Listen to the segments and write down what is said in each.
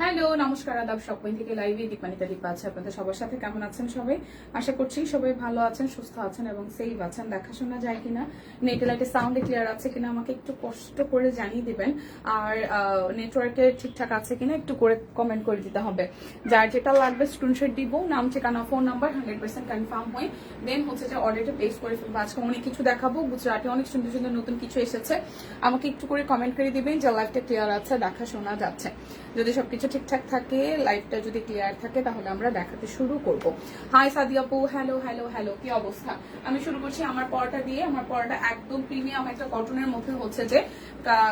Hello, নমস্কার, আদাব। Shopping থেকে লাইভে দীপানিতা দীপা আছে আপনাদের সবার সাথে। কেমন আছেন সবাই? আশা করছি সবাই ভালো আছেন, সুস্থ আছেন এবং সেফ আছেন। দেখাশোনা যায় কিনা, নেটে লাইটে সাউন্ডে ক্লিয়ার আছে কিনা আমাকে একটু কষ্ট করে জানিয়ে দিবেন। আর নেটওয়ার্কে ঠিকঠাক আছে কিনা একটু করে কমেন্ট করে দিতে হবে। যার যেটা লাগবে স্ক্রিনশট দিব, নাম, ঠিকানা, ফোন নাম্বার 100% কনফার্ম হয়ে দেন হচ্ছে যে অর্ডারটা প্লেস করে ফেলবো। আজকে অনেক কিছু দেখাবো, গুজরাটে অনেক সুন্দর সুন্দর নতুন কিছু এসেছে। আমাকে একটু করে কমেন্ট করে দিবেন যে লাইভটা ক্লিয়ার আছে, দেখাশোনা যাচ্ছে। যদি সবকিছু ঠিকঠাক থাকে, লাইভটা যদি ক্লিয়ার থাকে, তাহলে আমরা দেখাতে শুরু করব। হাই সাদিয়া আপু, হ্যালো হ্যালো হ্যালো, কি অবস্থা? আমি শুরু করছি আমার পরাটা দিয়ে। আমার পরাটা একদম প্রিমিয়াম একটা কটনের মধ্যে হচ্ছে যে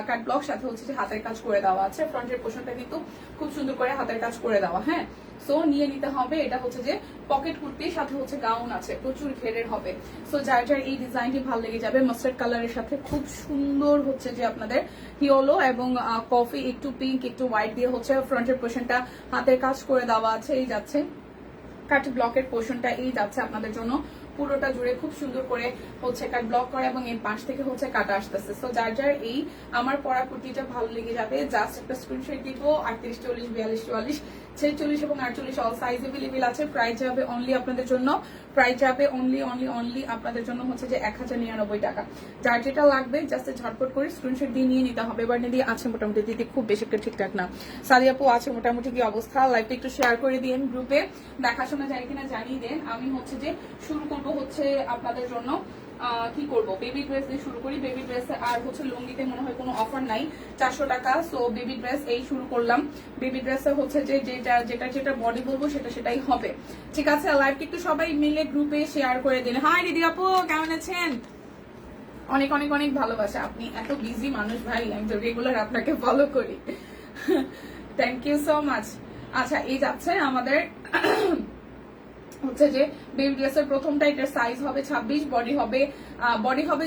কাট ব্লক, সাথে হচ্ছে যে হাতের কাজ করে দেওয়া আছে। ফ্রন্টের পোর্শনটা কিন্তু খুব সুন্দর করে হাতের কাজ করে দেওয়া। হ্যাঁ, সো নিয়ে নিতে হবে। এটা হচ্ছে যে পকেট কুর্তির সাথে হচ্ছে গাউন আছে, প্রচুর ঘেরের হবে। সো যার যার এই ডিজাইনটি ভালো লেগে যাবে, মাস্টার্ড কালারের সাথে খুব সুন্দর হচ্ছে যে আপনাদের ইয়েলো এবং কফি, একটু পিঙ্ক, একটু হোয়াইট দিয়ে হচ্ছে ফ্রন্টের পোর্শনটা হাতের কাজ করে দেওয়া আছে। এই যাচ্ছে কাট ব্লকের পোর্শনটা, এই যাচ্ছে আপনাদের জন্য পুরোটা জুড়ে খুব সুন্দর করে হচ্ছে কাট ব্লক করা এবং এই পাশ থেকে হচ্ছে কাটা আসতেছে। সো যার যার এই আমার পরা কুর্তিটা ভালো লেগে যাবে, জাস্ট একটা স্ক্রিনশট দিব। 38, 40, 42, 44, 46 এবং 48 অল সাইজ अवेलेबल আছে। প্রাইস যাবে অনলি আপনাদের জন্য, প্রাইস যাবে অনলি আপনাদের জন্য হচ্ছে যে 1099 টাকা। যার যেটা লাগবে জাস্ট ঝটপট করে স্ক্রিনশট দিয়ে নিয়ে নিতে হবে। এবার দিদি আছে মোটামুটি, দিদি খুব বেশি একটা ঠিকঠাক না। সাদিয়া আপু আছে মোটামুটি, কি অবস্থা? লাইভটা একটু শেয়ার করে দিন, গ্রুপে দেখাশোনা যায় কিনা জানিয়ে দেন। আমি হচ্ছে যে শুরু করব হচ্ছে আপনাদের জন্য কি করব, বেবি ড্রেস দিয়ে শুরু করি। বেবি ড্রেস আর হচ্ছে লুঙ্গিতে মনে হয় কোনো অফার নাই, 400 টাকা। সো বেবি ড্রেস এই শুরু করলাম। বেবি ড্রেসে হচ্ছে যে যেটা বডি বলবো সেটাই হবে, ঠিক আছে? লাইভটা একটু সবাই মিলে গ্রুপে শেয়ার করে দিন। হাই দিদি আপু, কেমন আছেন? অনেক অনেক অনেক ভালোবাসা। আপনি এত বিজি মানুষ ভাই, আমি তো রেগুলার আপনাকে ফলো করি। Thank you so much. আচ্ছা, এই যাচ্ছে আমাদের হচ্ছে যে বেবি ড্রেসের প্রথমটা, এটার সাইজ হবে 26, বডি হবে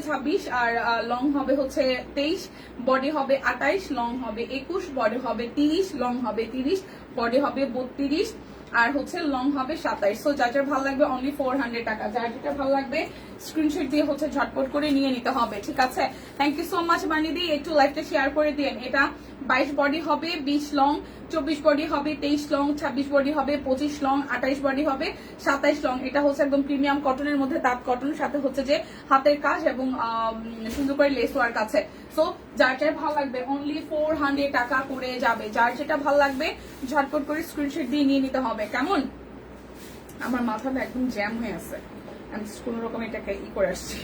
26 আর লং হবে হচ্ছে 23, বডি হবে 28, লং হবে 21, বডি হবে 30, লং হবে 30, বডি হবে 32 আর হচ্ছে লং হবে 27। সো যার যার ভালো লাগবে অনলি 400 টাকা। যার যেটা ভালো লাগবে স্ক্রিনশট দিয়ে হচ্ছে ঝটপট করে নিয়ে নিতে হবে, ঠিক আছে? থ্যাংক ইউ সো মাচ বানিয়ে দিই। একটু লাইভটা শেয়ার করে দিন। এটা 22 বডি হবে, 20 লং, 24 বডি হবে, 23 লং, 26 বডি হবে, 25 লং, 28 বডি হবে, 27 লং। এটা হচ্ছে একদম প্রিমিয়াম কটনের মধ্যে, তাঁত কটন, সাথে হচ্ছে যে হাতের কাজ এবং সুন্দর করে লেস ওয়ার্ক আছে। সো যার যার ভালো লাগবে অনলি 400 টাকা করে যাবে। যার যেটা ভালো লাগবে ঝটপট করে স্ক্রিনশট দিয়ে নিয়ে নিতে হবে, কেমন? আমার মাথাটা একদম জ্যাম হয়ে আছে, আমি কোন রকম এটাকে করে আসছি।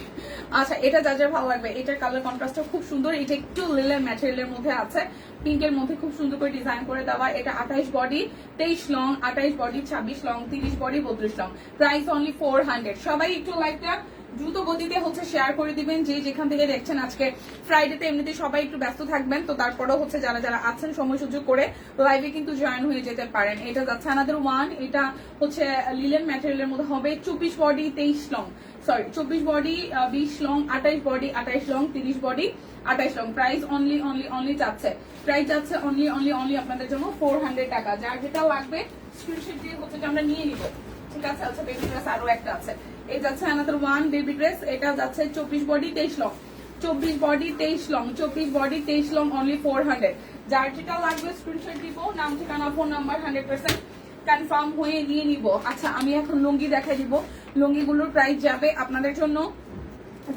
আচ্ছা, এটা যা যা ভালো লাগবে। এটার কালার কন্ট্রাস্টটা খুব সুন্দর। এটা একটু লিলেন ম্যাটেরিয়ালের মধ্যে আছে, পিঙ্কের মধ্যে খুব সুন্দর করে ডিজাইন করে দেওয়া। এটা 28 body, 23 long, 28 body, 26 long, 30 body, 32 long. Price only 400। সবাই একটু লাইভটা দ্রুত গতিতে হচ্ছে শেয়ার করে দিবেন, যে যেখান থেকে দেখছেন। আজকে ফ্রাইডেতে এমনিতে সবাই একটু ব্যস্ত থাকবেন, তো তারপরেও হচ্ছে যারা যারা আছেন সময় সুযোগ করে লাইভে কিন্তু জয়েন হয়ে যেতে পারেন। এটা যাচ্ছে আনাদার ওয়ান। এটা হচ্ছে লিলেন ম্যাটেরিয়ালের মধ্যে হবে, 24 body, 23 long, sorry 24 body, 20 long, 28 body, 28 long, 30 body, 28 long. Price only যাচ্ছে, প্রাইস যাচ্ছে অনলি আপনাদের জন্য 400 টাকা। যার যেটা লাগবে স্ক্রিনশট দিয়ে হচ্ছে যে আমরা নিয়ে নিব, ঠিক আছে? আচ্ছা, বেবি ড্রেস আরো একটা আছে। এই যাচ্ছে আনাদার ওয়ান বেবি ড্রেস। এটা যাচ্ছে 24 body, 23 long, 24 body, 23 long, 24 body, 23 long, only 400। যার যেটা লাগবে স্ক্রিনশট দিব, নাম, ঠিকানা, ফোন নাম্বার 100% কনফার্ম হয়ে নিয়ে নিব। আচ্ছা, আমি এখন লুঙ্গি দেখাই দিব। লুঙ্গিগুলোর প্রাইস যাবে আপনাদের জন্য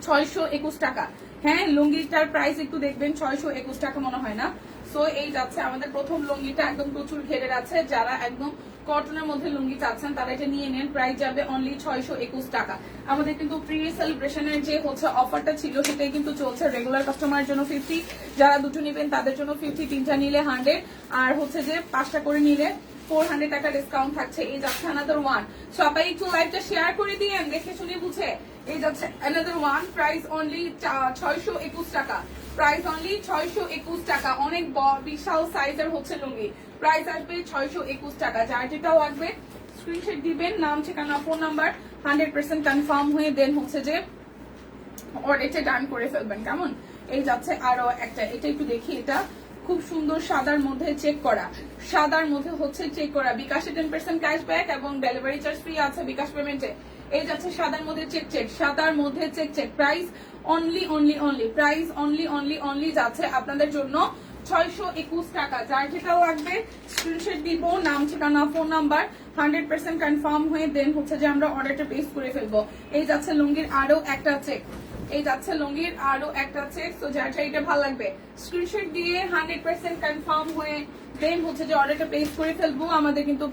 621 টাকা। হ্যাঁ, লুঙ্গিটার প্রাইস একটু দেখবেন, 621 টাকা মনে হয় না। সো এই যাচ্ছে আমাদের প্রথম লুঙ্গিটা, একদম প্রচুর ঘেরের আছে। যারা একদম কটনের মধ্যে লুঙ্গি চাচ্ছেন তারা এটা নিয়ে নেন। প্রাইস যাবে অনলি 621 টাকা। আমাদের কিন্তু প্রি সেলিব্রেশনের যে হচ্ছে অফারটা ছিল সেটাই কিন্তু চলছে। রেগুলার কাস্টমারের জন্য 50, যারা দুটো নেবেন তাদের জন্য 50, তিনটা নিলে 100, আর হচ্ছে যে 5টা করে নিলে 400 টাকা ডিসকাউন্ট থাকছে। এই যাচ্ছে আনাদার ওয়ান। সবাই একটু লাইভটা শেয়ার করে দিয়েন, দেখে শুনে বুঝে। এই যাচ্ছে আনাদার ওয়ান, প্রাইস অনলি 621 টাকা। প্রাইস অনলি 621 টাকা। অনেক বিশাল সাইজের হচ্ছে লুঙ্গি, প্রাইস আসবে 621 টাকা। যার যেটা লাগবে স্ক্রিনশট দিবেন, নাম, ঠিকানা, ফোন নাম্বার 100% কনফার্ম হয়ে দেন হচ্ছে যে অর্ডারটা ডান করে ফেলবেন, কেমন? এই যাচ্ছে আরো একটা, এটা একটু দেখি। এটা খুব সুন্দর সাদার মধ্যে চেক করা, সাদার মধ্যে হচ্ছে চেক করা। বিকাশে 10% ক্যাশব্যাক এবং ডেলিভারি চার্জ ফ্রি আছে বিকাশ পেমেন্টে। এই যাচ্ছে সাদার মধ্যে চেক, সাদার মধ্যে check. Price only price only যাচ্ছে আপনাদের জন্য 621 টাকা। যার যেটা লাগবে স্ক্রিনশট দিব, নাম ঠিকানা ফোন নাম্বার 100% কনফার্ম হয়ে দেন হচ্ছে যে আমরা অর্ডারটা প্লেস করে ফেলবো। এই যাচ্ছে লুঙ্গির আরো একটা চেক, এই যাচ্ছে লুঙ্গির আরো একটা চেক। তো যার এটা ভালো লাগবে স্ক্রিনশট দিয়ে 100% কনফার্ম হয়ে দেন হচ্ছে যে অর্ডারটা প্লেস করে ফেলবো। আমাদের কিন্তু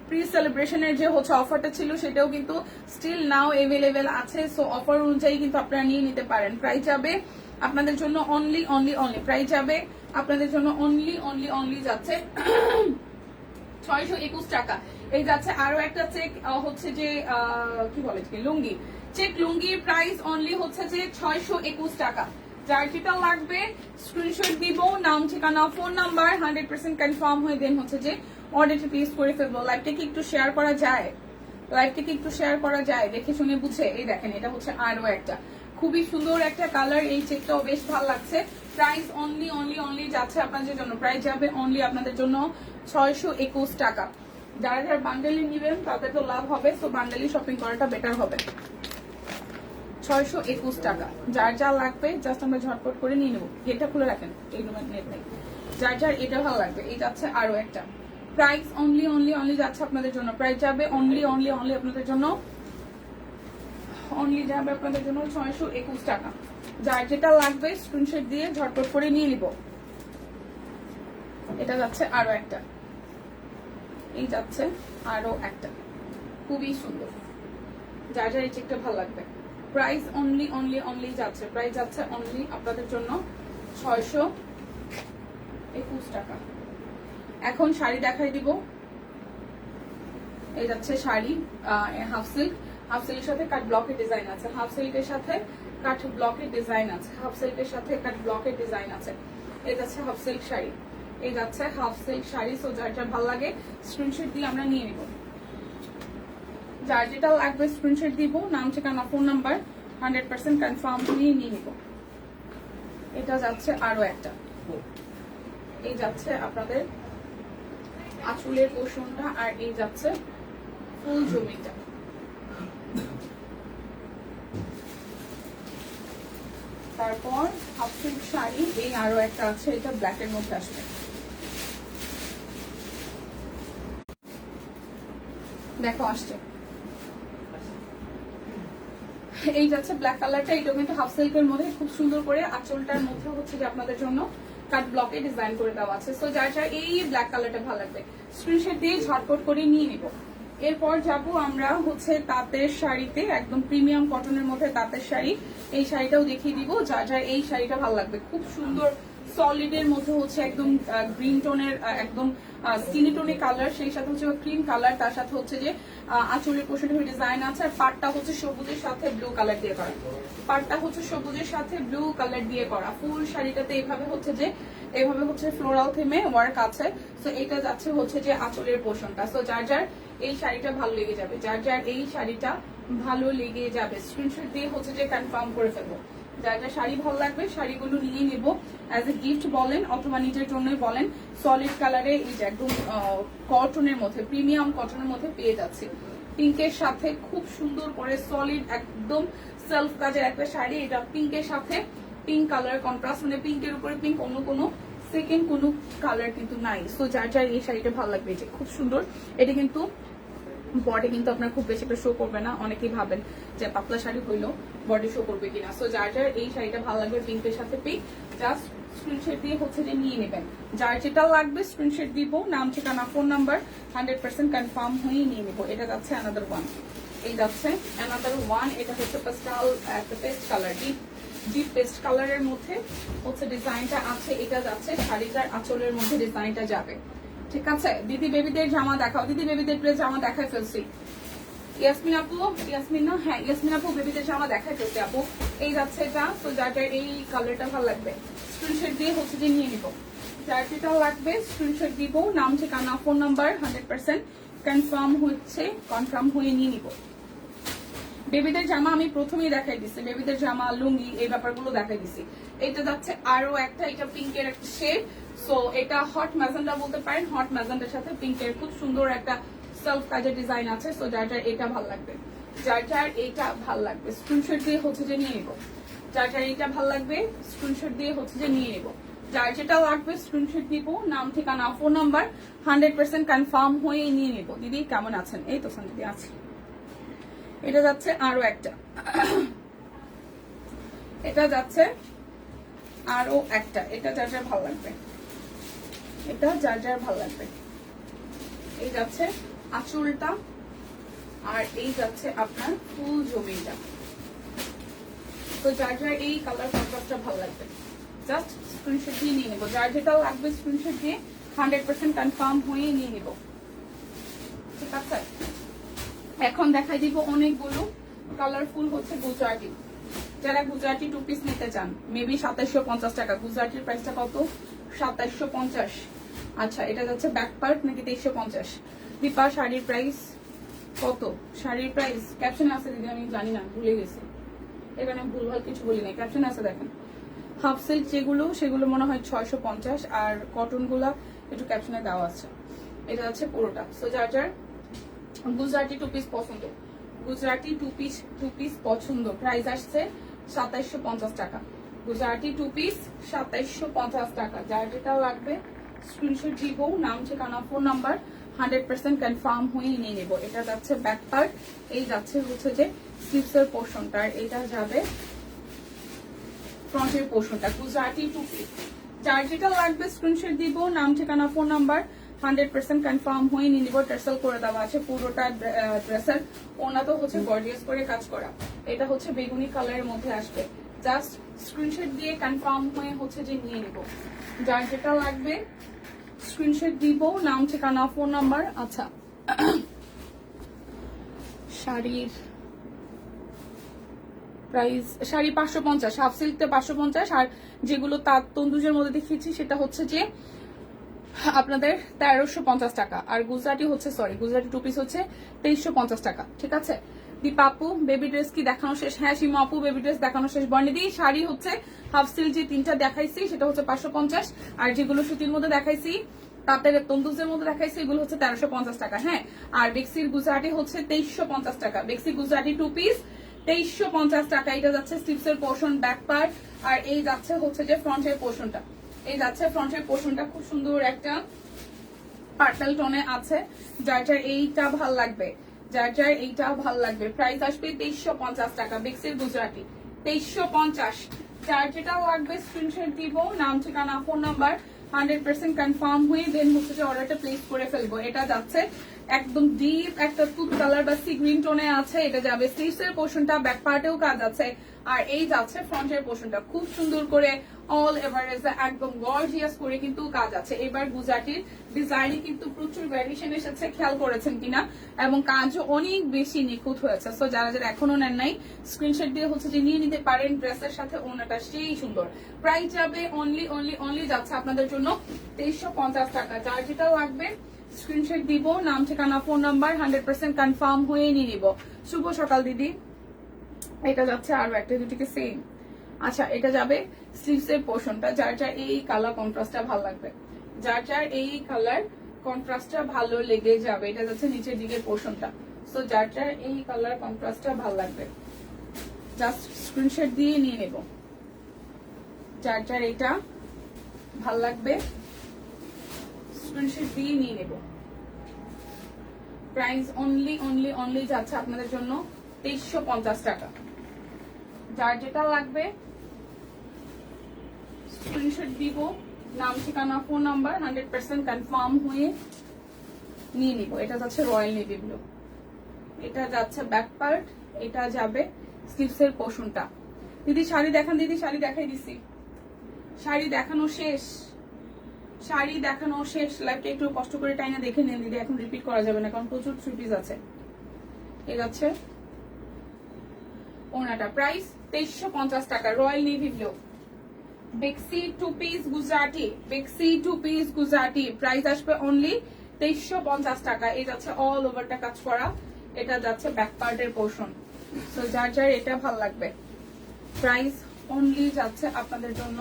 প্রি সেলিব্রেশনের যে হচ্ছে অফারটা ছিল সেটাও কিন্তু স্টিল নাও এভেলেবেল আছে। সো অফার অনুযায়ী কিন্তু আপনারা নিয়ে নিতে পারেন। প্রাইস যাবে আপনাদের জন্য অনলি প্রাইস যাবে আপনাদের জন্য অনলি যাচ্ছে 621 টাকা। এই যাচ্ছে আরো একটা চেক হচ্ছে যে কি বলে লুঙ্গি চেক, লুঙ্গির প্রাইস অনলি হচ্ছে যে 621 টাকা। যার যেটা লাগবে স্ক্রিনশট দিব, নাম ঠিকানা ফোন নাম্বার 100% কনফার্ম হয়ে দেন হচ্ছে যে অর্ডারটা প্লেস করে ফেলবো। লাইভটাকে একটু শেয়ার করা যায়, লাইভটাকে একটু শেয়ার করা যায়, দেখে শুনে বুঝে। এই দেখেন এটা হচ্ছে আরো একটা খুবই সুন্দর একটা কালার, এই চেকটাও বেশ ভালো লাগছে। প্রাইস অনলি যাচ্ছে আপনাদের জন্য, প্রাইস যাবে অনলি আপনাদের জন্য 621 টাকা। যারা যারা বান্ডেলি নিবেন তাদের তো লাভ হবে, তো বান্ডেলি শপিং করাটা বেটার হবে। 621 টাকা। যার যা লাগবে জাস্ট আমরা ঝটপট করে নিয়ে নেবো। গেটটা খুলে রাখেন, এই রুমের নেট নেই। যার যার এটা ভালো লাগবে এই যাচ্ছে আরো একটা। প্রাইস অনলি যাচ্ছে আপনাদের জন্য, প্রাইস যাবে অনলি আপনাদের জন্য, অনলি যাবে আপনাদের জন্য 621 টাকা। যার যেটা লাগবে স্ক্রিনশট দিয়ে ঝটপট করে নিয়ে নিব। এটা যাচ্ছে আরো একটা, এই যাচ্ছে আরো একটা খুবই সুন্দর। যার যার এই চেকটা ভালো লাগবে প্রাইস অনলি যাচ্ছে, প্রাইস যাচ্ছে অনলি আপনাদের জন্য 621 টাকা। এখন শাড়ি দেখাই দিব। এই যাচ্ছে শাড়ি হাফ সিল্ক, হাফ সিল্কের সাথে কাট ব্লকের ডিজাইন আছে, হাফ সিল্কের সাথে কাট ব্লকের ডিজাইন আছে, হাফ সিল্কের সাথে কাট ব্লকের ডিজাইন আছে। এই যাচ্ছে হাফ সিল্ক শাড়ি, এই যাচ্ছে হাফ সিল্ক শাড়ি। সো যার যার ভালো লাগে স্ক্রিনশট দিয়ে আমরা নিয়ে নিব। যার যেটা লাগবে স্ক্রিনশট দিব, নাম ঠিকানা ফোন নাম্বার 100% কনফার্ম দিয়ে নিয়ে নিব। এটা যাচ্ছে আরো একটা, এই যাচ্ছে আপনাদের আঁচলের পোষণটা, আর এই যাচ্ছে ফুল জমিটা। তারপর হাফ সিল্ক শাড়ি, এই আরো একটা আছে, এটা ব্ল্যাক এর মধ্যে আসবে। দেখো আসছে, এই যাচ্ছে ব্ল্যাক কালারটা, এটাও কিন্তু হাফ সিল্কের মধ্যে খুব সুন্দর করে আঁচলটার মধ্যে হচ্ছে যে আপনাদের জন্য কাট ব্লকে ডিজাইন করে দেওয়া আছে। সো যার যার এই ব্ল্যাক কালারটা ভালো লাগবে স্ক্রিনশট দিয়ে ঝটপট করে নিয়ে নিব। এরপর যাব আমরা হচ্ছে তাঁতের শাড়িতে, একদম প্রিমিয়াম কটনের মধ্যে তাঁতের শাড়ি। এই শাড়িটাও দেখিয়ে দিব। যার যার এই শাড়িটা ভালো লাগবে, খুব সুন্দর সলিডের মধ্যে হচ্ছে একদম গ্রিন টোনের, একদম স্কিনি টোনের কালার, সেই সাথে হচ্ছে ক্রিম কালার, তার সাথে হচ্ছে যে আঁচলের পোশাকে ডিজাইন আছে। আর পাটটা হচ্ছে সবুজের সাথে ব্লু কালার দিয়ে করা, পাটটা হচ্ছে সবুজের সাথে ব্লু কালার দিয়ে করা। ফুল শাড়িটাতে এইভাবে হচ্ছে যে এভাবে হচ্ছে ফ্লোরাল থিমে ওয়ার্ক আছে। সো এটা যাচ্ছে হচ্ছে যে আঁচলের পোষণটা। সো যার যার এই শাড়িটা ভালো লেগে যাবে, যার যার এই শাড়িটা ভালো লেগে যাবে স্ক্রিনশট দিয়ে হচ্ছে যে কনফার্ম করে ফেলবো। যার যা শাড়ি ভালো লাগবে শাড়িগুলো নিয়ে নেব, অ্যাজ এ গিফট বলেন অথবা নিজের জন্যই বলেন। সলিড কালারে এই যে একদম কটনের মধ্যে, প্রিমিয়াম কটনের মধ্যে পেয়ে যাচ্ছে। পিঙ্কের সাথে খুব সুন্দর করে সলিড একদম সেলফ কাজের একটা শাড়ি। এটা পিঙ্কের সাথে পিঙ্ক কালার কন্ট্রাস্ট, মানে পিঙ্কের উপরে পিঙ্ক, অন্য কোনো সেকেন্ড কোনো কালার কিন্তু নাই। সো যার যার এই শাড়িটা ভালো লাগবে, যে খুব সুন্দর। এটা কিন্তু বডি কিন্তু আপনার খুব বেশি একটা শো করবে না। অনেকেই ভাবেন যে পাতলা শাড়ি হইলো বডি শো করবে কিনা। সো যার যার এই শাড়িটা ভালো লাগবে পিঙ্কের সাথে পিঙ্ক, জাস্ট স্ক্রিনশট দিয়ে হচ্ছে যে নিয়ে নেবেন। যার যেটা লাগবে স্ক্রিনশট দিব, নাম ঠিকানা ফোন নাম্বার 100% কনফার্ম হয়ে নিয়ে নেবো। এটা যাচ্ছে অ্যানাদার ওয়ান, এই যাচ্ছে অ্যানাদার ওয়ান। এটা হচ্ছে পাস্টাল একটা পেস্ট কালার, ডিপ পেস্ট কালারের মধ্যে হচ্ছে ডিজাইনটা আছে। এটা যাচ্ছে শাড়িটার আঁচলের মধ্যে ডিজাইনটা যাবে। ঠিক আছে দিদি, বেবিদের জামা দেখাও। দিদি বেবিদের প্লেস জামা দেখাই ফেলছি। ইয়াসমিন আপু, ইয়াসমিন না, হ্যাঁ ইয়াসমিন আপু বেবিদের জামা দেখাই ফেলছি আপু। এই যাচ্ছে এটা। তো যার যার এই কালারটা ভালো লাগবে স্ক্রিনশট দিয়ে হচ্ছে যে নিয়ে নিব। যার যেটা লাগবে স্ক্রিনশট দিব, নাম ঠিকানা ফোন নাম্বার 100% কনফার্ম হয়ে নিয়ে নিব। বেবিদের জামা আমি প্রথমেই দেখাই দিচ্ছি, বেবিদের জামা লুঙ্গি এই ব্যাপারগুলো দেখাই দিচ্ছি। এটা যাচ্ছে আরো একটা, এটা পিঙ্কের একটা শেড। সো এটা হট ম্যাজেন্ডা বলতে পারেন, হট ম্যাজেন্ডার সাথে পিঙ্কের খুব সুন্দর একটা সেলফ কাজের ডিজাইন আছে। সো যার যার এটা ভালো লাগবে, যার যার এটা ভালো লাগবে স্ক্রিনশট দিয়ে হচ্ছে যে নিয়ে নিব। যার যার এটা ভালো লাগবে স্ক্রিনশট দিয়ে হচ্ছে যে নিয়ে নিব। যার যেটা লাগবে স্ক্রিনশট দিব, নাম ঠিকানা ফোন নাম্বার 100% কনফার্ম হয়ে নিয়ে নিব। দিদি কেমন আছেন? এই তো দিদি আছি। এটা যাচ্ছে আরো একটা, এটা যাচ্ছে আরো একটা, এটা যার যার ভালো লাগবে, এটা যার যার ভালো লাগবে। এই যাচ্ছে আঁচলটা, আর এই যাচ্ছে আপনার ফুল জমিটা। তো যার যার এই কালার কন্ট্রাস্টটা ভালো লাগবে জাস্ট স্ক্রিনশট দিয়ে নিয়ে নেবো। যার যেটা লাগবে স্ক্রিনশট দিয়ে 100% কনফার্ম হয়ে নিয়ে নেবো, ঠিক আছে? এখন দেখাই দিব অনেকগুলো কালারফুল হচ্ছে গুজরাটি। যারা গুজরাটি 2 পিস নিতে চান মেবি 2750 টাকা। গুজরাটির প্রাইসটা কত? 2750। আচ্ছা, এটা যাচ্ছে ব্যাক পার্ট নাকি 2350? দীপা শাড়ির প্রাইস কত? শাড়ির প্রাইস ক্যাপশন আছে দিদি, আমি জানি না, ভুলে গেছি। এখানে ভুলভাল কিছু বলি নাই, ক্যাপশন আছে দেখেন। হাফ সিল্ক যেগুলো সেগুলো মনে হয় 650, আর কটন গুলা একটু ক্যাপশনে দেওয়া আছে। এটা হচ্ছে পুরোটা। সো যার যার গুজরাটি 2 পিস পছন্দ, গুজরাটি 2 পিস পছন্দ, প্রাইস আসছে 2750 টাকা। গুজরাটি 2 পিস 2750 টাকা। যার যেটা লাগবে স্ক্রিনশট দিব, নাম ঠিকানা ফোন নাম্বার 100% কনফার্ম হয়ে নিয়ে নেব। এটা যাচ্ছে ব্যাক পার্ট, এই যাচ্ছে হচ্ছে যে স্লিভসের পোর্শনটা, আর এটা যাবে ফ্রন্টের পোর্শনটা। গুজরাটি 2 পিস। যার যেটা লাগবে স্ক্রিনশট দিব, নাম ঠিকানা ফোন নাম্বার 100% কনফার্ম হয়ে নিয়ে নিব। টার্সেল করে দেওয়া আছে পুরোটা ড্রেসের। ওনা তো হচ্ছে গর্জিয়াস করে কাজ করা। এটা হচ্ছে বেগুনি কালারের মধ্যে আসবে। জাস্ট স্ক্রিনশট দিয়ে কনফার্ম হয়ে হচ্ছে যে নিয়ে নিব। যার যেটা লাগবে স্ক্রিনশট দিব, নাম ঠিকানা ফোন নাম্বার। আচ্ছা, শাড়ির প্রাইস শাড়ি 550, হাফ সিল্কতে 550, আর যেগুলো তাঁত তন্দুজের মধ্যে দেখিয়েছি সেটা হচ্ছে যে আপনাদের 1350 টাকা। আর গুজরাটি হচ্ছে গুজরাটি 2 পিস হচ্ছে 2350 টাকা, ঠিক আছে? দীপাপু বেবি ড্রেস কি দেখানো শেষ? হ্যাঁ সীমা আপু বেবি ড্রেস দেখানো শেষ। বর্ণিদি শাড়ি হচ্ছে হাফ সিল্ক যে 3টা দেখাইছি সেটা হচ্ছে 550, আর যেগুলো সুতির মধ্যে দেখাইছি তাঁতের তন্দুজের মধ্যে দেখাইছি এগুলো হচ্ছে 1350 টাকা। হ্যাঁ, আর বেক্সির গুজরাটি হচ্ছে 2350 টাকা। বেক্সি গুজরাটি 2 পিস 2350 টাকা। এটা যাচ্ছে স্লিভসের পোর্শন, ব্যাক পার্ট, আর এই যাচ্ছে হচ্ছে যে ফ্রন্টের পোর্শনটা। এই যাচ্ছে ফ্রন্টের পোর্শনটা, খুব সুন্দর একটা পার্পল টোনে আছে। যার যার এইটা ভাল লাগবে, যার যার এইটা ভাল লাগবে, প্রাইস আসবে 2350 টাকা। বেক্সির গুজরাটি 2350। যার যেটা লাগবে স্ক্রিনশট দিব, নাম ঠিকানা ফোন নাম্বার 100% কনফার্ম হয়ে দেন হচ্ছে যে অর্ডারটা প্লেস করে ফেলবো। এটা যাচ্ছে একদম ডিপ একটা তুত কালার বা সি গ্রিন টোনে আছে। এটা যাবে স্লিভসের পোর্শনটা, ব্যাক পার্টেও কাজ আছে, আর এই যাচ্ছে ফ্রন্টের পোর্শনটা। খুব সুন্দর করে অল এভারেজ একদম গর্জিয়াস করে কিন্তু কাজ আছে। এবার গুজরাটির ডিজাইনে কিন্তু প্রচুর ভ্যারিয়েশন এসেছে, খেয়াল করেছেন কিনা, এবং কাজও অনেক বেশি নিখুঁত হয়েছে। সো যারা যারা এখনো নেন নাই স্ক্রিনশট দিয়ে হচ্ছে যে নিয়ে নিতে পারেন। ড্রেসের সাথে ওনাটা সেই সুন্দর। প্রাইস যাবে অনলি যাচ্ছে আপনাদের জন্য 2350 টাকা। যার যেটা লাগবে স্ক্রিনশট দিব, নাম ঠিকানা ফোন নাম্বার 100% কনফার্ম হয়ে নিয়ে নিব। শুভ সকাল দিদি। এটা যাচ্ছে আরো একটা, দুটিকে সেম। আচ্ছা, এটা যাবে স্লিভসের পোর্শনটা। যার যার এই কালার কন্ট্রাস্টটা ভালো লাগবে, যার যার এই কালার কন্ট্রাস্টটা ভালো লেগে যাবে। এটা যাচ্ছে নিচের দিকের পোর্শনটা। সো যার যার এই কালার কন্ট্রাস্টটা ভালো লাগবে জাস্ট স্ক্রিনশট দিয়ে নিয়ে নেব। যার যার এটা ভাল লাগবে স্ক্রিনশট দিয়ে নিয়ে নেব। প্রাইস অনলি যাচ্ছে আপনাদের জন্য 2350 টাকা। যার যেটা লাগবে স্ক্রিনশট দিব, নাম ঠিকানা ফোন নাম্বার 100% কনফার্ম হয়ে নিয়ে নিব। এটা যাচ্ছে রয়্যাল নেভি ব্লু, এটা যাচ্ছে ব্যাক পার্ট, এটা যাবে স্লিভসের পোর্শনটা। দিদি শাড়ি দেখান, দিদি শাড়ি দেখাই দিছি, শাড়ি দেখানো শেষ, শাড়ি দেখানো শেষ। লাইভটা একটু কষ্ট করে টাইনা দেখে নেন দিদি, এখন রিপিট করা যাবে না কারণ প্রচুর 3 পিস আছে। ঠিক আছে, ওনাটা প্রাইস 2350 টাকা, রয়্যাল নেভি ব্লু। বেক্সি 2 পিস গুজরাটি, বেক্সি 2 পিস গুজরাটি, প্রাইস আসবে অনলি 2350 টাকা। এই যাচ্ছে অল ওভারটা কাজ করা, এটা যাচ্ছে ব্যাক পার্টের পোর্শন। সো যার যার এটা ভালো লাগবে, প্রাইস অনলি যাচ্ছে আপনাদের জন্য,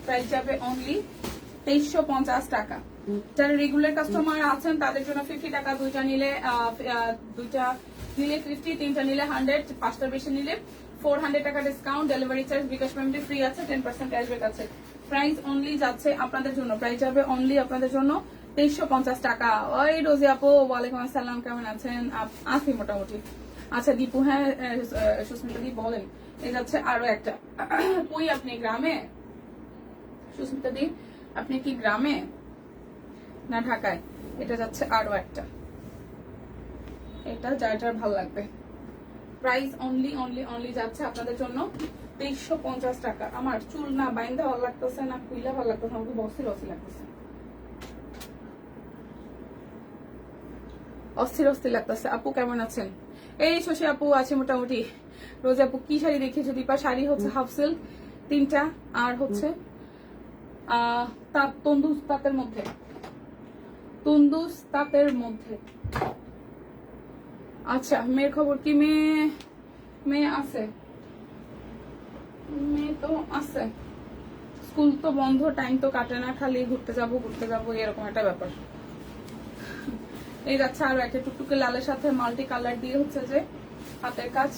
প্রাইস যাবে অনলি 2350 টাকা। যারা রেগুলার কাস্টমার আছেন তাদের জন্য 50 টাকা, দুইটা নিলে 50, তিনটা নিলে 100, 5টার বেশি নিলে 400 টাকা ডিসকাউন্ট, ডেলিভারি চার্জ, বিকাশ পেমেন্ট ফ্রি আছে, 10% ক্যাশব্যাক আছে। প্রাইস অনলি যাচ্ছে আপনাদের জন্য, প্রাইস যাবে অনলি আপনাদের জন্য 2350 টাকা। ওই রোজি আপু ওয়ালাইকুম আসসালাম, কেমন আছেন? আছি মোটামুটি। আচ্ছা দীপু, হ্যাঁ সুস্মিতা দি বলেন। এই যাচ্ছে আরো একটা। কই আপনি গ্রামে? সুস্মিতা দি আপনি কি গ্রামে না ঢাকায়? এটা যাচ্ছে আরো একটা, এটা যার যার ভালো লাগবে। প্রাইস অনলি অনলি অনলি যাচ্ছে আপনাদের জন্য 2350 টাকা। আমার চুল না বাইন্দা ভালো লাগতেছে না কুইলা ভালো লাগতেছে, আমাকে অস্থির অস্থির লাগতেছে, অস্থির অস্থির লাগতেছে। আপু কেমন আছেন? এই শশী আপু আছে মোটামুটি। রোজা আপু কি শাড়ি দেখিয়েছো? দীপা শাড়ি হচ্ছে হাফ সিল্ক 3টা, আর হচ্ছে তন্দুস তাঁতের মধ্যে, তন্দুস তাঁতের মধ্যে। আচ্ছা মেয়ের খবর কি? মেয়ে আছে, মেয়ে তো আছে, স্কুল তো বন্ধ, টাইম তো কাটে না, খালি ঘুরতে যাবো এরকম একটা ব্যাপার। এই যাচ্ছে আরো একটা টুকটুকে লালের সাথে মাল্টি কালার দিয়ে হচ্ছে যে হাতের কাজ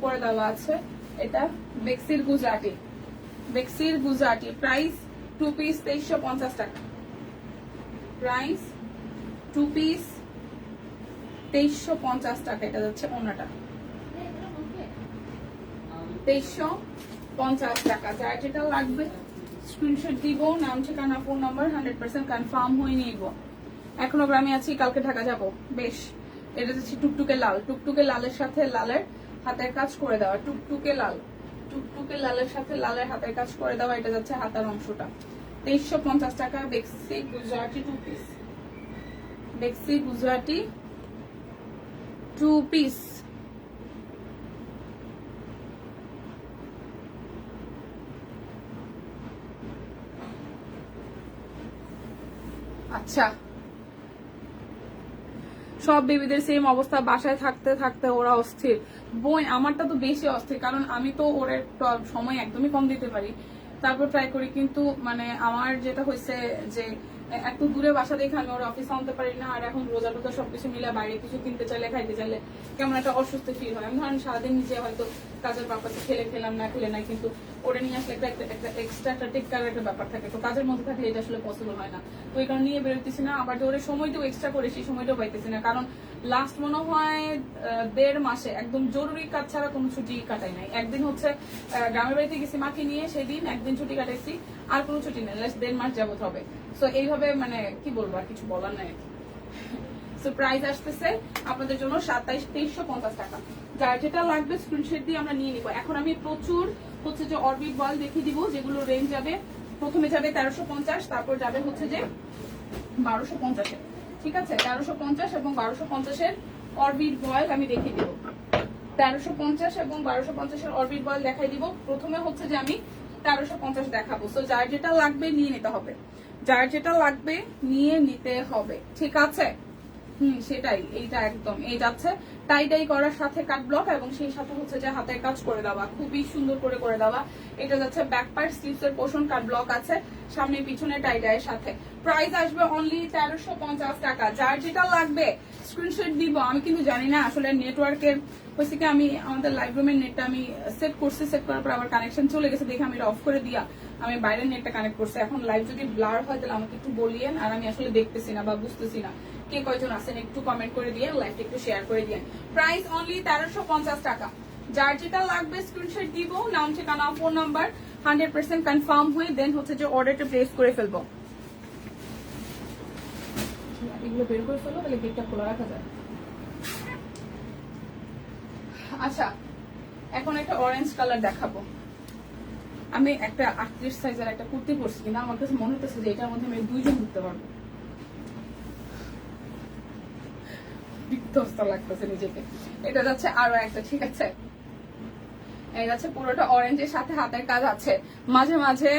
করে দেওয়া আছে। এটা বেক্সির গুজরাটি, বেক্সির গুজরাটি। প্রাইস 2 পিস 2350 টাকা। প্রাইস 2 পিস 2350 টাকা। এটা যাচ্ছে ওনাটা 2350 টাকা। যার যেটা লাগবে স্ক্রিনশট দিব, নাম ঠিকানা ফোন নাম্বার 100% কনফার্ম হয়ে নিব। এখনো গ্রামে আছি, কালকে ঢাকা যাব। বেশ, এটা হচ্ছে টুকটুকে লাল, টুকটুকে লালের সাথে লালের হাতের কাজ করে দেওয়া, টুকটুকে লাল, টুকটুকে লালের সাথে লালের হাতের কাজ করে দেওয়া। এটা যাচ্ছে হাতার অংশটা 2350 টাকা। বেক্সি গুজরাটি 2 পিস, বেক্সি গুজরাটি 2 পিস। আচ্ছা, সব বেবিদের সেম অবস্থা, বাসায় থাকতে থাকতে ওরা অস্থির। বোন আমারটা তো বেশি অস্থির, কারণ আমি তো ওর সময় একদমই কম দিতে পারি, তারপর ট্রাই করি। কিন্তু মানে আমার যেটা হয়েছে যে একটু দূরে বাসা দেখে আমি ওর অফিসে আনতে পারি না। আর এখন রোজা টোজা সবকিছু মিলে বাইরে কিছু কিনতে চাইলে খাইতে চাইলে কেমন একটা অসুস্থ ফিল হয়। আমি ধরেন সারাদিন নিজে হয়তো কাজের ব্যাপারটা খেলাম না খেলে নাই, কিন্তু ওরে নিয়ে আসলে একটা এক্সট্রা একটা টেক কেয়ার একটা ব্যাপার থাকে, তো কাজের মধ্যে থাকলে এটা আসলে পসিবল হয় না। তো এই কারণে নিয়ে বেরোতেছি না। আবার যে ওর সময়টাও এক্সট্রা করে সেই সময়টাও পাইতেছি না, কারণ লাস্ট মনে হয় 1.5 মাসে একদম জরুরি কাজ ছাড়া কোনো ছুটি কাটাই নাই। একদিন হচ্ছে গ্রামের বাড়িতে গেছি মাকে নিয়ে, সেদিন একদিন ছুটি কাটাইছি, আর কোনো ছুটি নেই, লাস্ট 1.5 মাস যাবত হবে। সো এইভাবে মানে কি বলবো, আর কিছু বলার নাই। সো প্রাইস আসতেছে আপনাদের জন্য 2350 টাকা। যার যেটা লাগবে স্ক্রিনশট দিয়ে আমরা নিয়ে নিব। এখন আমি প্রচুর হচ্ছে যে অরবিট বল দেখিয়ে দিব, যেগুলো রেঞ্জ যাবে, প্রথমে যাবে 1350, তারপর যাবে হচ্ছে যে 1250। ঠিক আছে, 1350 এবং 1250-এর অরবিট বয়েল আমি দেখিয়ে দিব। 1350 এবং 1250-এর অরবিট বয়েল দেখাই দিব। প্রথমে হচ্ছে যে আমি 1350 দেখাবো। সো যার যেটা লাগবে নিয়ে নিতে হবে, যার যেটা লাগবে নিয়ে নিতে হবে। ঠিক আছে, সেটাই। এইটা একদম এই যাচ্ছে টাই টাই করার সাথে কাট ব্লক, এবং সেই সাথে হচ্ছে যে হাতের কাজ করে দেওয়া, খুবই সুন্দর করে দেওয়া। এটা যাচ্ছে ব্যাক পার্ট, স্লিভস এর পোর্শন কাট ব্লক আছে, সামনে পিছনে টাই টাইয়ের সাথে। প্রাইস আসবে অনলি 1350 টাকা। যার যেটা লাগবে স্ক্রিনশট দিব। আমি কিন্তু জানি না আসলে নেটওয়ার্কের হচ্ছে কি, আমি আমাদের লাইভ রুমের নেটটা আমি সেট করছি, সেট করার পর আবার কানেকশন চলে গেছে দেখে আমি এটা অফ করে দিয়া আমি বাইরের নেটটা কানেক্ট করছি। এখন লাইভ যদি ব্লার হয় তাহলে আমাকে একটু বলিয়েন, আর আমি আসলে দেখতেছি না বা বুঝতেছি না কে কয়জন আছেন, একটু কমেন্ট করে দিয়ে লাইভটা একটু শেয়ার করে দিয়ে। প্রাইস অনলি 1350 টাকা। যার যেটা লাগবে স্ক্রিনশট দিব, নাম ঠিকানা ফোন নাম্বার 100% কনফার্ম হয়ে দেন হচ্ছে যে অর্ডারটা প্লেস করে ফেলবো। এগুলো বের করে ফেলো, তাহলে গেটটা খোলা রাখা যায়। আচ্ছা, এখন একটা অরেঞ্জ কালার দেখাবো। আমি একটা 38 সাইজের একটা কুর্তি পরছি, কিন্তু আমার কাছে মনে হচ্ছে যে এটার মধ্যে আমি 2 জন ঘুরতে পারবো। বিধ্বস্ত লাগতেছে নিজেকে। এটা যাচ্ছে আরো একটা। ঠিক আছে, এই যাচ্ছে পুরোটা অরেঞ্জের সাথে হাতের কাজ আছে, মাঝে মাঝে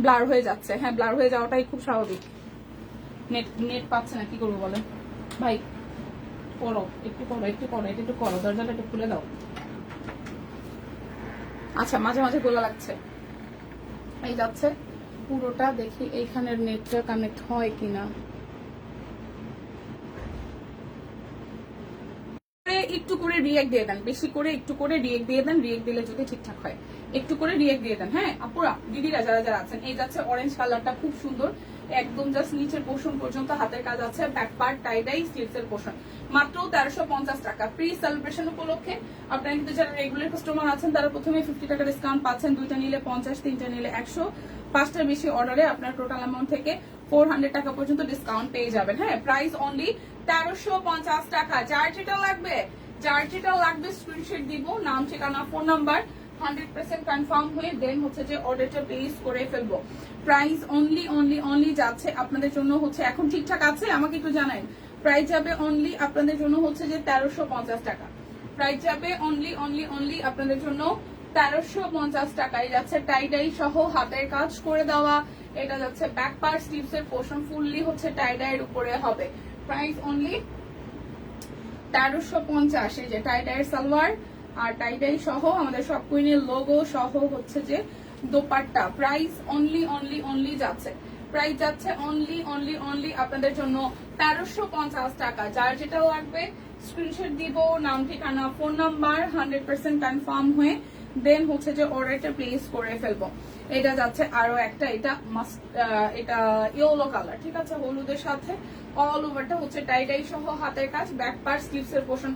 ব্লার হয়ে যাচ্ছে। হ্যাঁ, ব্লার হয়ে যাওয়াটাই খুব স্বাভাবিক। নেট পাচ্ছে না, কি করবো বলেন ভাই? করো একটু, করো একটু, করো এটা একটু, করো দরজাটা একটু খুলে দাও। আচ্ছা, মাঝে মাঝে গোলা লাগছে। এই যাচ্ছে পুরোটা, দেখি এইখানের নেটটা কানেক্ট হয় কিনা। একটু করে রিয়েক্ট দিয়ে দেন, বেশি করে একটু করে রিয়েক্ট দিয়ে দেন, রিয়েক্ট দিলে যদি ঠিকঠাক হয় একটু করে রিয়েক্ট দিয়ে দেন। হ্যাঁ আপুরা দিদিরা যারা যারা আছেন, এই যাচ্ছে অরেঞ্জ কালারটা, খুব সুন্দর, একদম জাস্ট নিচের পোর্শন পর্যন্ত হাতের কাজ আছে, ব্যাক পার্ট টাইডাই স্লিভস এর পোর্শন, মাত্র 1350 টাকা। প্রি সেলিব্রেশন উপলক্ষে আপনারা কিন্তু যারা রেগুলার কাস্টমার আছেন তারা প্রথমে 50 টাকা ডিসকাউন্ট পাচ্ছেন, দুইটা নিলে 50, তিনটা নিলে 100, 5টার বেশি অর্ডারে আপনার টোটাল অ্যামাউন্ট থেকে 400 টাকা পর্যন্ত ডিসকাউন্ট পেয়ে যাবেন। হ্যাঁ প্রাইস অনলি 1350 টাকা। যার যেটা লাগবে, যার যেটা লাগবে স্ক্রিনশট দিব, নাম ঠিকানা ফোন নাম্বার 100% কনফার্ম হয়ে দেন হচ্ছে যে অর্ডারটা প্লেস করে ফেলবো। প্রাইস অনলি অনলি অনলি যাচ্ছে আপনাদের জন্য হচ্ছে, এখন ঠিকঠাক আছে আমাকে একটু জানান, প্রাইস যাবে অনলি আপনাদের জন্য হচ্ছে যে 1350 টাকা। প্রাইস যাবে অনলি অনলি অনলি আপনাদের জন্য 1350 টাকায় যাচ্ছে, টাইডাই সহ হাতের কাজ করে দেওয়া। এটা যাচ্ছে ব্যাক পার্ট স্লিভস এর পোর্শন ফুললি হচ্ছে টাইডাইয়ের উপরে হবে। Price only 1350। এই যে টাইডাইয়ের সালোয়ার আর টাইডাই সহ আমাদের সব কুইনের লোগো সহ হচ্ছে যে dupatta. Price only only only যাচ্ছে, প্রাইস যাচ্ছে অনলি অনলি অনলি আপনাদের জন্য 1350 টাকা। যার যেটা লাগবে স্ক্রিনশট দিব, নাম ঠিকানা ফোন নাম্বার 100% কনফার্ম হয়ে দেন হচ্ছে যে অর্ডারটা প্লেস করে ফেলবো। এটা যাচ্ছে আরো একটা, এটা মাস্ট, এটা ইয়েলো কালার, ঠিক আছে, হলুদের সাথে অল ওভারটা হচ্ছে টাইডাই সহ হাতের কাজ, ব্যাক পার্ট স্লিভস এর পোর্শন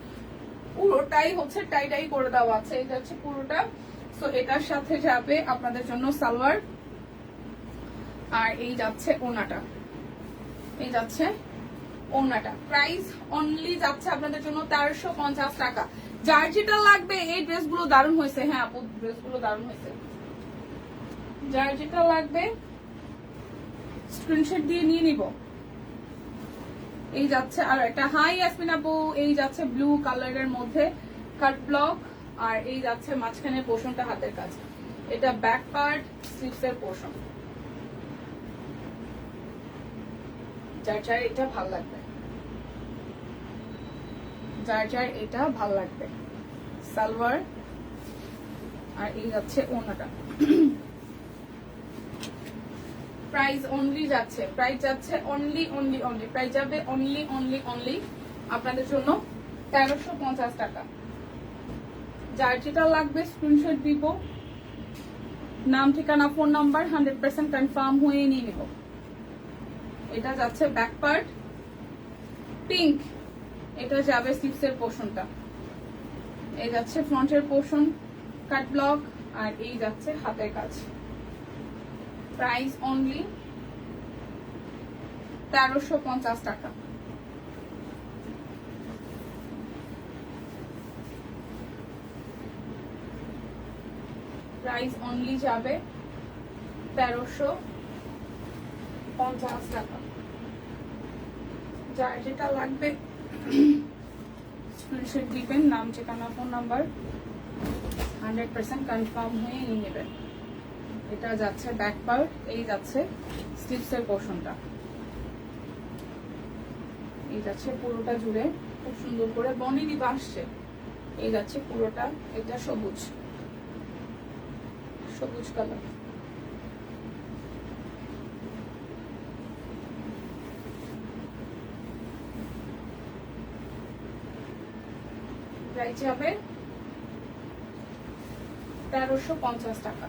পুরোটাই হচ্ছে টাইডাই করে দেওয়া আছে। এটা হচ্ছে পুরোটা, সো এটার সাথে যাবে আপনাদের জন্য সালোয়ার, আর এই যাচ্ছে ওনাটা, এই যাচ্ছে ওনাটা। প্রাইস অনলি যাচ্ছে আপনাদের জন্য 1350 টাকা। যার যেটা লাগবে, এই ড্রেসগুলো দারুণ হয়েছে। হ্যাঁ আপু ড্রেসগুলো দারুণ হয়েছে, যার যেটা লাগবে স্ক্রিনশট দিয়ে নিয়ে নিব। এই যাচ্ছে আর একটা হাই ইয়াসমিন আপু, এই যাচ্ছে ব্লু কালারের মধ্যে কাট ব্লক, আর এই যাচ্ছে মাঝখানে পোর্শনটা হাতের কাজ, এটা ব্যাক পার্ট স্লিভস এর পোর্শন। যার যার এটা ভাল লাগবে, যার যার এটা ভাল লাগবে, সালোয়ার আর এই যাচ্ছে ওনাটা। প্রাইস অনলি যাচ্ছে, প্রাইস যাচ্ছে অনলি অনলি অনলি, প্রাইস যাবে অনলি অনলি অনলি আপনাদের জন্য 1350 টাকা। যার যেটা লাগবে স্ক্রিনশট দিব, নাম ঠিকানা ফোন নাম্বার 100% কনফার্ম হয়ে নিয়ে নেব। এটা যাচ্ছে ব্যাক পার্ট পিঙ্ক, এটা যাবে স্লিভসের পোর্শনটা, এই যাচ্ছে ফ্রন্টের পোর্শন কাট ব্লক, আর এই যাচ্ছে হাতের কাজ। প্রাইস অনলি 1350 টাকা। প্রাইস অনলি যাবে 1350 টাকা। যার যেটা লাগবে স্ক্রিনশট দিবেন, নাম ঠিকানা ফোন নাম্বার 100% কনফার্ম হয়ে নিয়ে নেবেন। এটা যাচ্ছে ব্যাক পার্ট, এই যাচ্ছে স্লিভসের পোর্শনটা, এই যাচ্ছে পুরোটা জুড়ে খুব সুন্দর করে বনি দিবা আসছে, এই যাচ্ছে পুরোটা, এটা সবুজ, সবুজ কালার। প্রাইস হবে 1350 টাকা।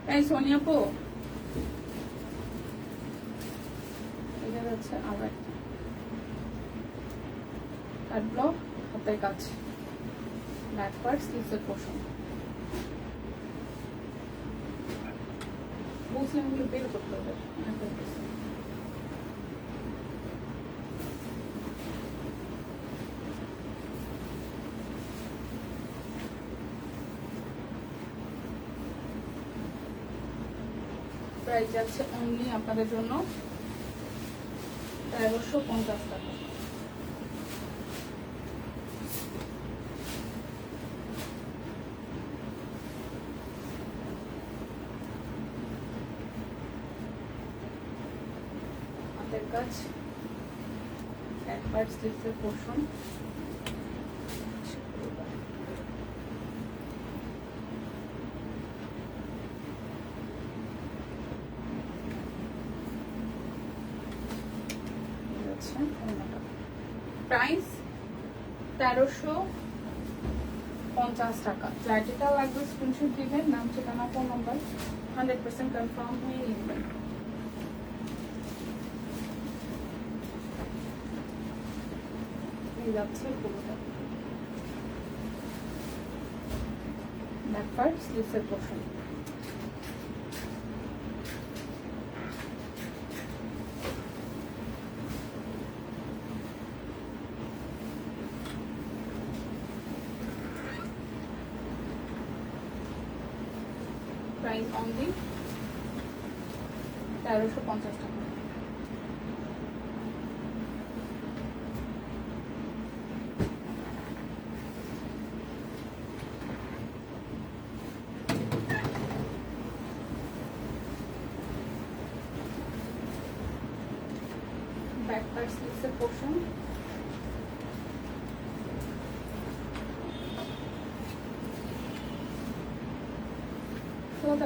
তাই সোনিয়া পো, এটা হচ্ছে আবার কাট ব্লক হাতের কাজ, ব্যাক পার্ট স্লিভসের পোর্শন। বলছিলাম এগুলো বের করতে হবে, প্রাইস যাচ্ছে অনলি আপনাদের জন্য 1350 টাকা। হাতের কাজ, ব্যাক পার্ট স্লিভসের পোর্শন, 1350 টাকা। যার যেটা লাগবে স্ক্রিনশট দিবেন, নাম ঠিকানা ফোন নাম্বার 100% কনফার্ম হয়ে নেবেন। এই যাচ্ছে পুরোটা ব্যাক পার্ট, স্লিভসের পোর্শন। প্রাইস অনলি 1350 টাকা। ব্যাক পার্ট, স্লিভসের পোর্শন। কত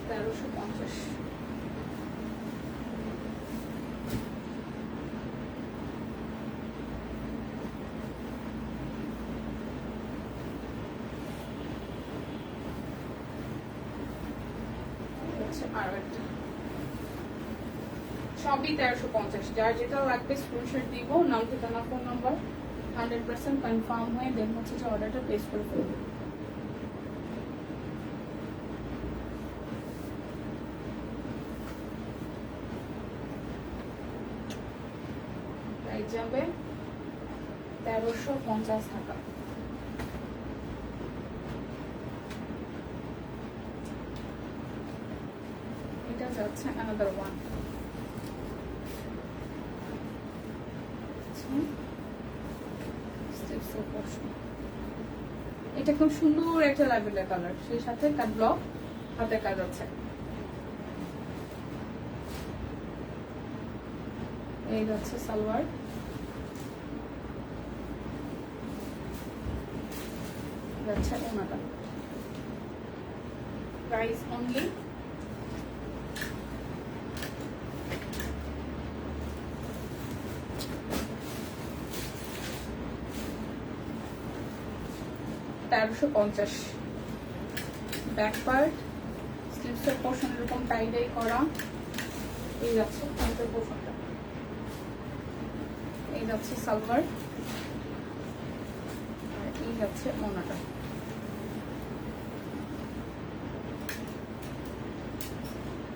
1350। আরো একটা সবই 1350। যার যেটা লাগবে স্ক্রিনশট দিব, নাম ঠিকানা ফোন নাম্বার 100% কনফার্ম হয়ে দেন হচ্ছে যে অর্ডারটা প্লেস করে ফেলবে। প্রাইস যাবে 1350 টাকা। এটা যাচ্ছে another one। এটা খুব সুন্দর একটা ল্যাভেন্ডার কালার, সেই সাথে কাট ব্লক হাতে কাজ আছে। এই যাচ্ছে সালোয়ার, যাচ্ছে ওনাটা। Price only 1350। ব্যাক পার্ট, স্লিভসের পোর্শন এরকম টাই করা। এই যাচ্ছে ফ্রন্টের পোর্শনটা, এই যাচ্ছে সালোয়ার, আর এই যাচ্ছে ওনাটা।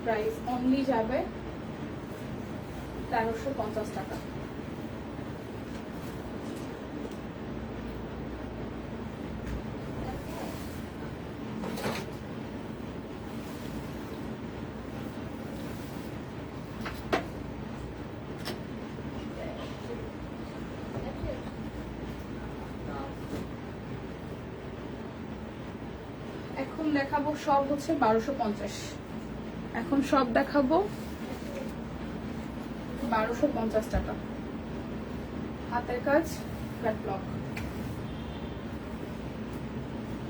প্রাইস অনলি যাবে 1350 টাকা। এখন দেখাবো সব হচ্ছে 1250। এখন সব দেখাবো 1250 টাকা। হাতের কাজ, কাট ব্লক।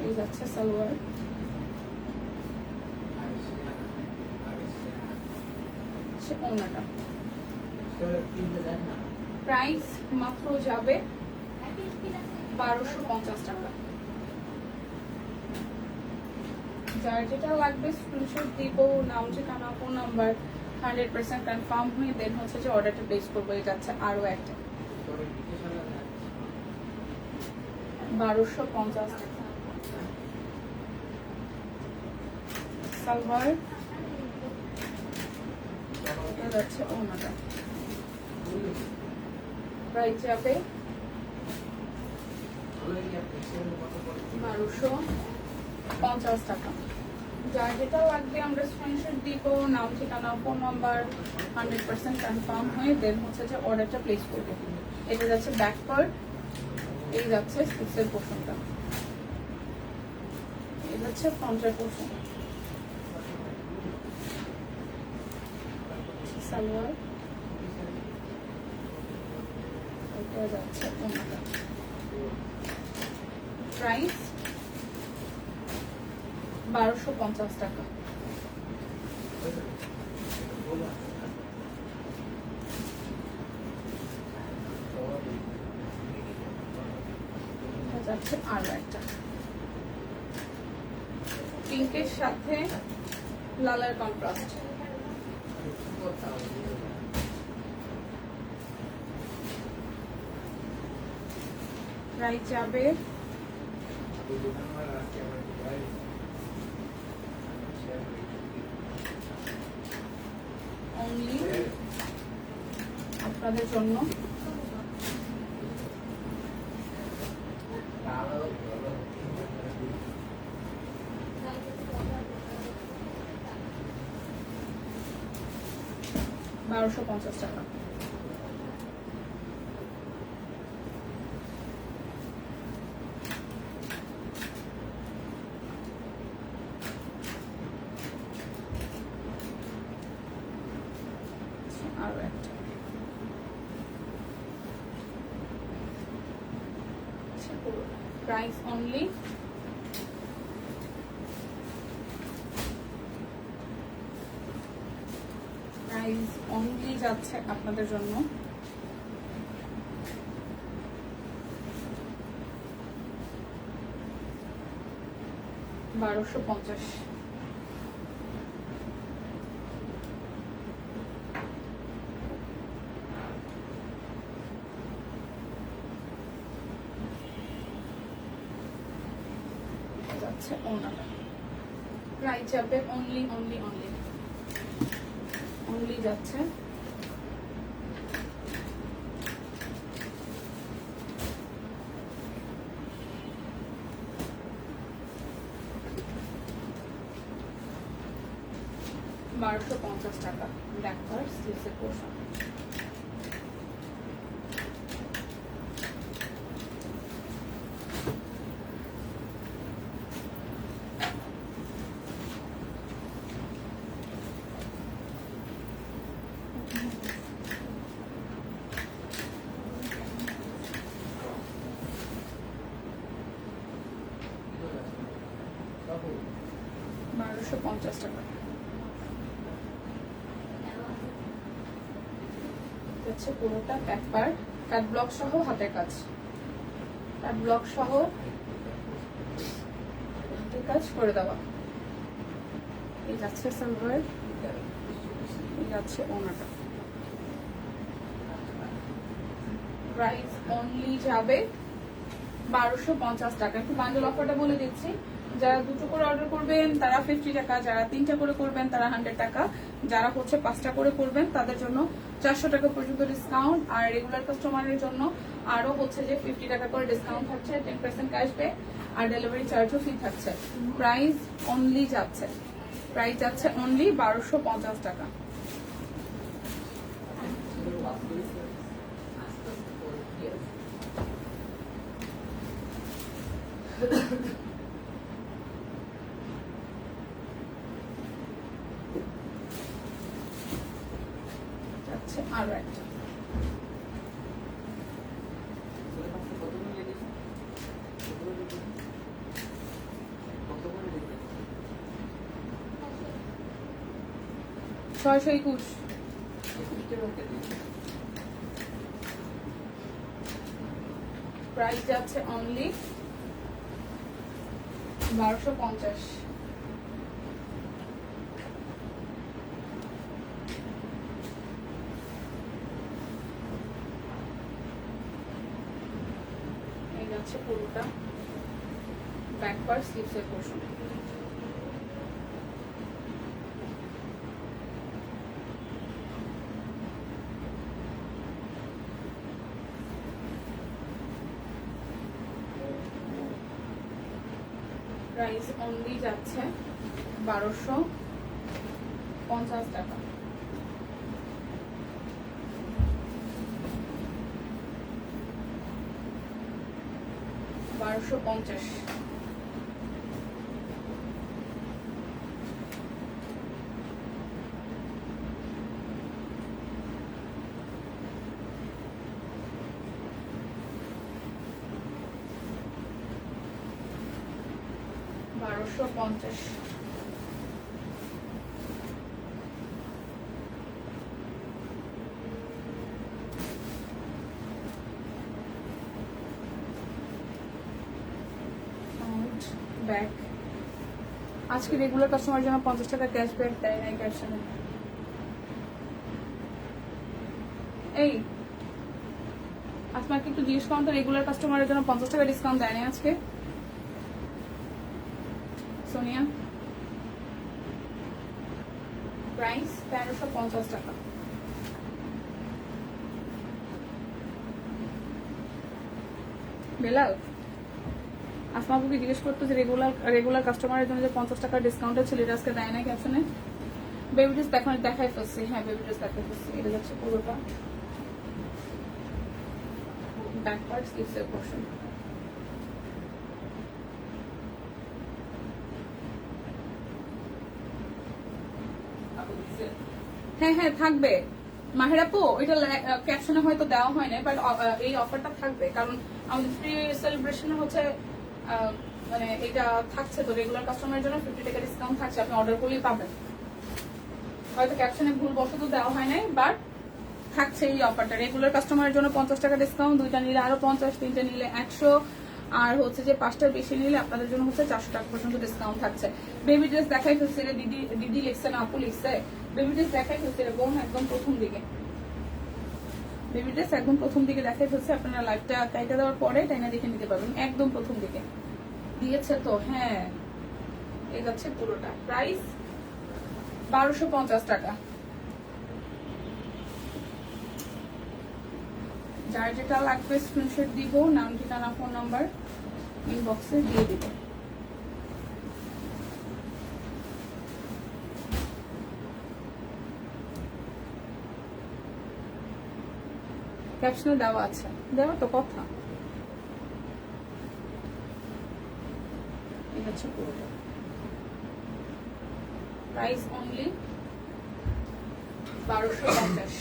এই যাচ্ছে সালোয়ার, ওনাটা। প্রাইস মাত্র যাবে 1250 টাকা। যার যেটা লাগবে স্ক্রিনশট দিব, নাম ঠিকানা ফোন নাম্বার 100% কনফার্ম হয়ে দেন হচ্ছে যে অর্ডারটা প্লেস করবো। এই যাচ্ছে আরো একটা 1250 টাকা। সালোয়ার, এটা যাচ্ছে ওনাটা। প্রাইস যাবে 1250 টাকা। যার যেটা লাগবে আমরা স্ক্রিনশট দিব, নাম ঠিকানা ফোন নাম্বার 100% কনফার্ম হয়ে দেন হচ্ছে যে অর্ডারটা প্লেস করবো। এটা যাচ্ছে ব্যাক পার্ট, এই যাচ্ছে স্লিভসের পোর্শনটা, এই যাচ্ছে ফ্রন্টের পোর্শন। সালোয়ার, এটা যাচ্ছে ওনাটা। প্রাইস 1250 টাকা। যাচ্ছে আরো একটা পিঙ্কের সাথে লালের কন্ট্রাস্ট। প্রাইস যাবে অনলি আপনাদের জন্য 1250 টাকা। আরো একটা প্রাইস অনলি প্রাইস অনলি যাচ্ছে আপনাদের জন্য 1250। যাচ্ছে ওনাটা প্রাইস যাবে অনলি অনলি অনলি অনলি যাচ্ছে 1250 টাকা। Black colour স্লিভসের portion. $1250 টাকা। হচ্ছে পুরোটা ব্যাক পার্ট, কাট ব্লক সহ হাতের কাজ, কাট ব্লক সহ হাতের কাজ করে দেওয়া। এই যাচ্ছে সালোয়ার, এই যাচ্ছে ওনাটা। প্রাইস অনলি যাবে 1250 টাকা। একটু বান্ডেল অফারটা বলে দিচ্ছি, যারা দুটো করে অর্ডার করবেন তারা 50 টাকা, যারা 3টা করে করবেন তারা 100 টাকা, যারা হচ্ছে 5টা করে করবেন তাদের জন্য 400 টাকা পর্যন্ত ডিসকাউন্ট, আর রেগুলার কাস্টমারের জন্য আরো হচ্ছে যে 50 টাকা করে ডিসকাউন্ট থাকছে, 10% ক্যাশব্যাক আর ডেলিভারি চার্জও ফ্রি থাকছে। প্রাইস অনলি যাচ্ছে, প্রাইস যাচ্ছে অনলি 1250 টাকা। আরো একটা $621। প্রাইস যাচ্ছে অনলি 1250। পুরোটা ব্যাক পার্ট স্লিভসের পোর্শন। প্রাইস অনলি যাচ্ছে 1250 টাকা। $1250। $1250। ব্যাক। আজকে রেগুলার কাস্টমারের জন্য 50 টাকা ক্যাশব্যাক দেয় নাই ক্যাপশনে। এই আপনাকে একটু জিজ্ঞেস করুন তো, রেগুলার কাস্টমারের জন্য 50 টাকা ডিসকাউন্ট দেয় নাই আজকে? সোনিয়া, প্রাইস 1350 টাকা। বেলাল, আসমাপুকে জিজ্ঞেস করতো যে রেগুলার কাস্টমারের জন্য যে 50 টাকা ডিসকাউন্টে ছিল, এটা আজকে দেয় না ক্যাপশনে। বেবি ড্রেস দেখাই ফেলছি। হ্যাঁ, বেবি ড্রেস দেখাই ফেলছি। এটা যাচ্ছে পুরোটা ব্যাক পার্ট, স্লিভসের পোর্শন। হ্যাঁ হ্যাঁ থাকবে মাহের আপু, এটা ক্যাপশনে হয়তো দেওয়া হয় না, বাট এই অফারটা থাকবে কারণ আমাদের ফ্রি সেলিব্রেশনে হচ্ছে মানে এটা থাকছে। তো রেগুলার কাস্টমারের জন্য 50 টাকা ডিসকাউন্ট থাকছে, আপনি অর্ডার করলেই পাবেন। হয়তো ক্যাপশনে ভুল বশত দেওয়া হয় নাই, বাট থাকছে এই অফারটা। রেগুলার কাস্টমারের জন্য 50 টাকা ডিসকাউন্ট, 2টা নিলে আরো 50, 3টে নিলে 100, আর হচ্ছে যে 5টার বেশি নিলে আপনাদের জন্য হচ্ছে 400 টাকা পর্যন্ত ডিসকাউন্ট থাকছে। বেবি ড্রেস দেখাই ফেলছে, দিদি লিখছে না আপু লিখছে। বেবি ড্রেস দেখাই ফেলছে বোন একদম প্রথম দিকে। বেবি ড্রেস একদম প্রথম দিকে দেখাই ফেলছে, আপনারা লাইভটা টাইটা দেওয়ার পরে টাইনা দেখে নিতে পারবেন। একদম প্রথম দিকে দিয়েছে তো। হ্যাঁ, এই যাচ্ছে পুরোটা। প্রাইস 1250 টাকা। যার যেটা লাগবে স্ক্রিনশট দিব, নাম ঠিকানা ফোন নাম্বার ইনবক্সে দিয়ে দিব। ক্যাপশনে দেওয়া আছে, দেওয়া তো কথা। এটা হচ্ছে পুরোটা। Price only 1250।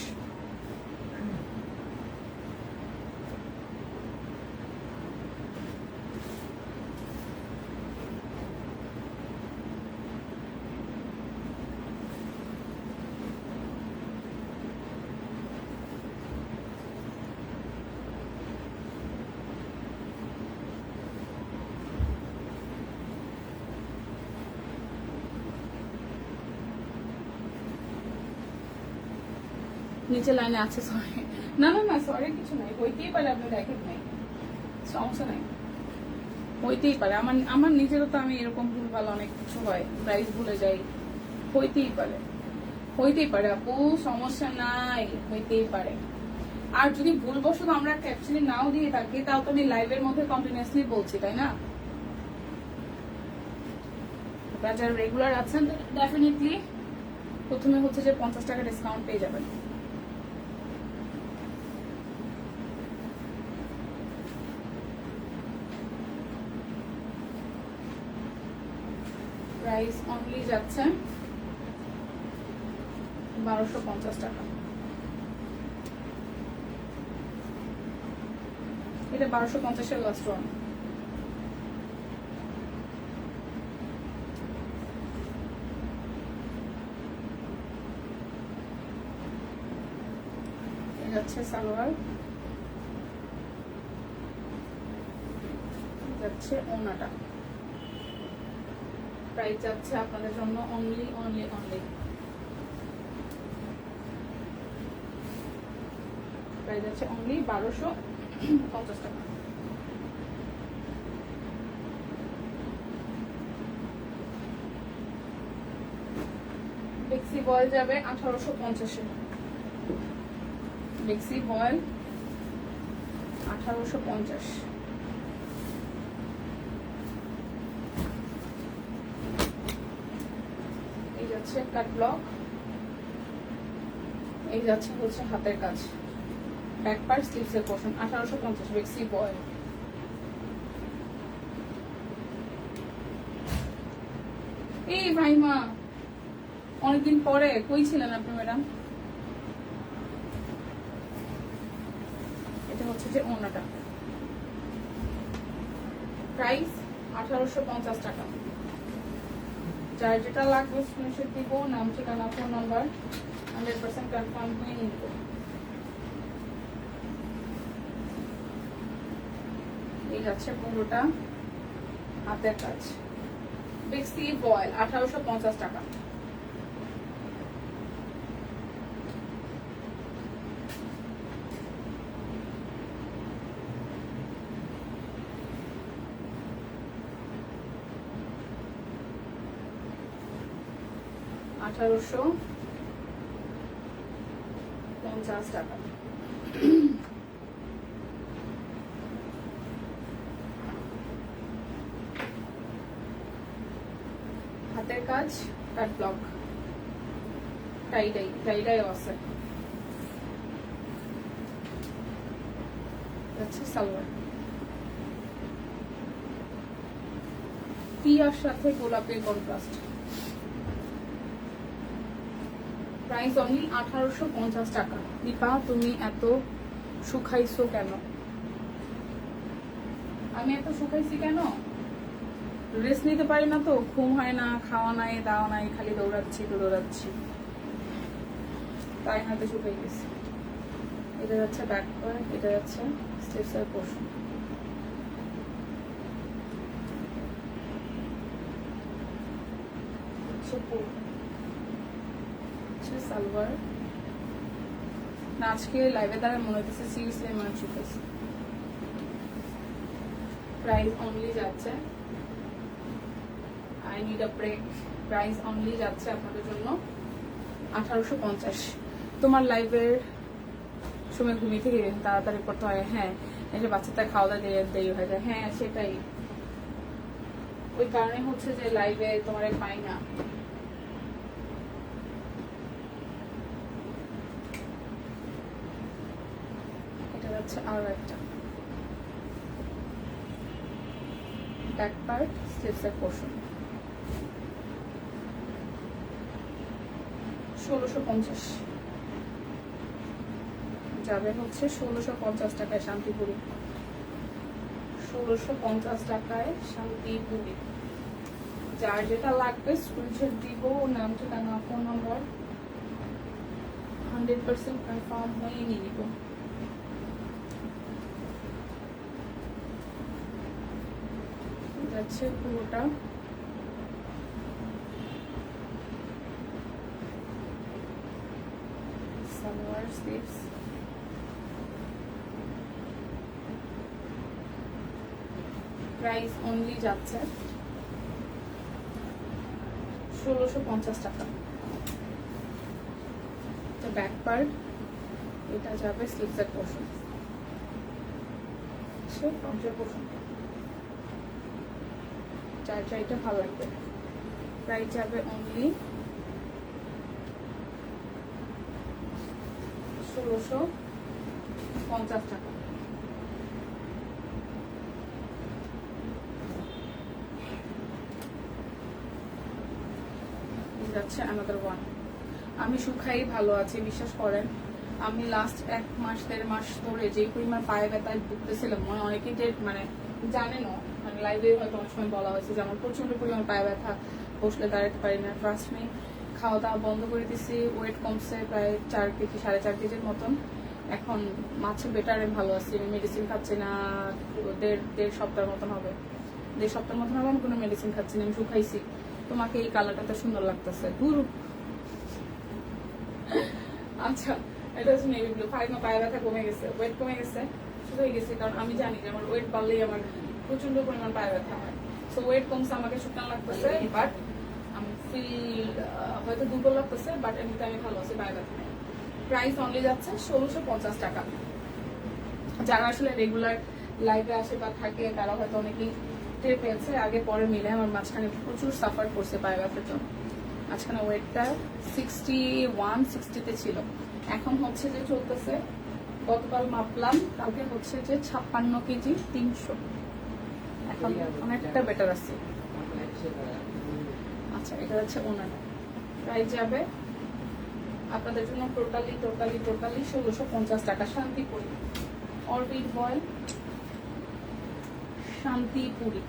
নিচে লাইনে আছে, সরি। না না না, সরি কিছু নাই, হইতেই পারে, আপনি দেখেন নাই, সমস্যা নাই, হইতেই পারে। আমার নিজেরও তো আমি এরকম ভুলভাল অনেক কিছু হয়, প্রাইস ভুলে যাই, হইতেই পারে, হইতেই পারে আপু, সমস্যা নাই, হইতেই পারে। আর যদি ভুলবশত আমরা ক্যাপশনে নাও দিয়ে থাকি, তাও তো আমি লাইভের মধ্যে কন্টিনিউয়াসলি বলছি, তাই না? যারা রেগুলার আছেন ডেফিনেটলি প্রথমে হচ্ছে যে 50 টাকা ডিসকাউন্ট পেয়ে যাবেন। প্রাইস অনলি যাচ্ছে 1250 টাকা। এটা 1250-এর লাস্ট ওয়ান। যাচ্ছে সালোয়ার, যাচ্ছে ওনাটা। প্রাইস যাচ্ছে আপনাদের জন্য অনলি অনলি অনলি, প্রাইস যাচ্ছে অনলি 1250 টাকা। বেক্সি বয়েল যাবে 1850-এ। বেক্সি বয়েল 1850। এই যাচ্ছে কাট ব্লক, এই যাচ্ছে হচ্ছে হাতের কাজ, ব্যাক পার্ট, স্লিভসের পোর্শন। 1850 বেক্সি বয়েল। এই ভাইমা, অনেকদিন পরে কই ছিলেন আপনি ম্যাডাম? এটা হচ্ছে যে ওনাটা। প্রাইস 1850 টাকা। যার যেটা লাগবে স্ক্রিনশট দিব, নাম ঠিকানা ফোন নাম্বার 100% কনফার্ম হয়ে নিব। এই যাচ্ছে পুরোটা হাতের কাজ। বেক্সি ভয়েল 1850 টাকা। টাকা। হাতের কাজ কাট ব্লক টাইডাই আছে। সালোয়ার টিয়ার সাথে গোলাপের কন্ট্রাস্ট। প্রাইস অনলি 1850 টাকা। দীপা তুমি এত শুকাইছো কেন? আমি এত শুকাইছি কেন? রেস্ট নিতে পারি না, তো ঘুম হয় না, খাওয়া নাই, দাওয়া নাই, খালি দৌড়াচ্ছি, তাই হাতে শুকাই গেছি। এটা যাচ্ছে ব্যাক পার্ট, এটা যাচ্ছে স্লিভসের পোর্শন। সালোয়ার না, আজকে লাইভে দ্বারা মনে হচ্ছে সিরিয়াসলি মনে শুকাইছি। প্রাইস অনলি যাচ্ছে, I need a break, price only যাচ্ছে আপনাদের জন্য 1850। তোমার লাইভের সময় ঘুমিয়ে থেকে তাড়াতাড়ি করতে হয়। হ্যাঁ, এসে বাচ্চাটা খাওয়া দাওয়া দেরি হয়ে যায়। হ্যাঁ সেটাই, ওই কারণে হচ্ছে যে লাইভে তোমার পাই না। এটা যাচ্ছে আরো একটা ব্যাক পার্ট, স্লিভসের পোর্শন। 1650 যাবে হচ্ছে 1650 টাকায় শান্তিপুরি। 1650 টাকায় শান্তিপুরি। যার যেটা লাগবে স্ক্রিনশট দিব, নাম ঠিকানা ফোন নম্বর 100% কনফার্ম হয়ে নিয়ে নিব। যাচ্ছে পুরোটা সালোয়ার স্লিভস। প্রাইস অনলি যাচ্ছে 1650 টাকা। ব্যাক পার্ট, এটা যাবে স্লিভসের পোর্শন, ফ্রন্টের পোর্শন। চাইটা ভালো লাগবে। প্রাইস যাবে অনলি 1650 টাকা। যাচ্ছে another one। আমি সুখাই ভালো আছি, বিশ্বাস করেন। আমি লাস্ট 1 মাস 1.5 মাস ধরে যে পরিমাণ পায়ে ব্যথায় ভুগতেছিলাম, অনেকেই মানে জানেনও, মানে লাইভে হয়তো অনেক সময় বলা হয়েছে যে আমার প্রচন্ড পরিমাণ পায়ে ব্যথা, বসলে দাঁড়াতে পারি না। ট্রাস্ট মি, খাওয়া দাওয়া বন্ধ করে দিছি, ওয়েট কমছে প্রায় 4 কেজি 4.5 কেজির মতন। এখন মাছে বেটারে ভালো আছি, আমি মেডিসিন খাচ্ছি না। দেড় সপ্তাহের মতন হবে, আমি কোনো মেডিসিন খাচ্ছি না, আমি শুকাইছি। তোমাকে এই কালারটা সুন্দর লাগতেছে। আচ্ছা, এটা হচ্ছে নেভি ব্লু। পায়ে ব্যথা কমে গেছে, ওয়েট কমে গেছে, শুধু হয়ে গেছে। কারণ আমি জানি যে আমার ওয়েট বাড়লেই আমার প্রচন্ড পরিমাণ পায়ে ব্যথা হয়। সো ওয়েট কমছে, আমাকে শুকনো লাগতেছে, বাট আমি ফিল হয়তো দুর্বল লাগতেছে, বাট এমনিতে আমি ভালো আছি, পায়ে ব্যথা নেই। প্রাইস অনলি যাচ্ছে 1650 টাকা। যারা আসলে রেগুলার লাইভে আসে বা থাকে তারা হয়তো অনেকেই টের পেয়েছে। আগে পরে মিলে আমার মাঝখানে প্রচুর সাফার করছে পায়ে ব্যথার জন্য। মাঝখানে ওয়েটটা 61-60 ছিল, এখন হচ্ছে যে চলতেছে, গতকাল মাপলাম, কালকে হচ্ছে যে 56 কেজি 300। এখন অনেকটা বেটার আছে। আচ্ছা, এটা হচ্ছে ওনার প্রাইস যাবে আপনাদের জন্য টোটালি 1650 টাকা। Shantipuri orbit voile, Shantipuri.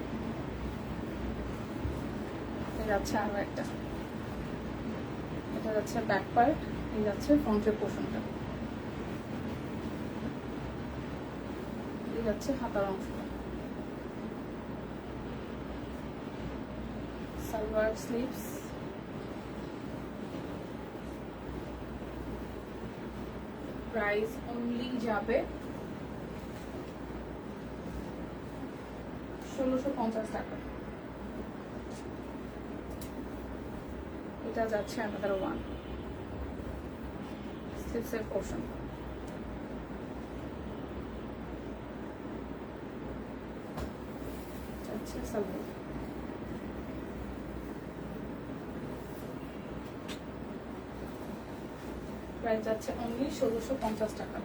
এটা যাচ্ছে আরো একটা, এটা যাচ্ছে ব্যাক পার্ট, এই যাচ্ছে ফ্রন্টের পোর্শনটা, এই যাচ্ছে হাতার অংশটা। সালোয়ার স্লিভস, প্রাইস অনলি যাবে 1650 টাকা। এটা যাচ্ছে আমাদের ওয়ান স্লিভসের পোর্শন। যাচ্ছে সালোয়ার, প্রাইস যাচ্ছে অনলি 1650 টাকা।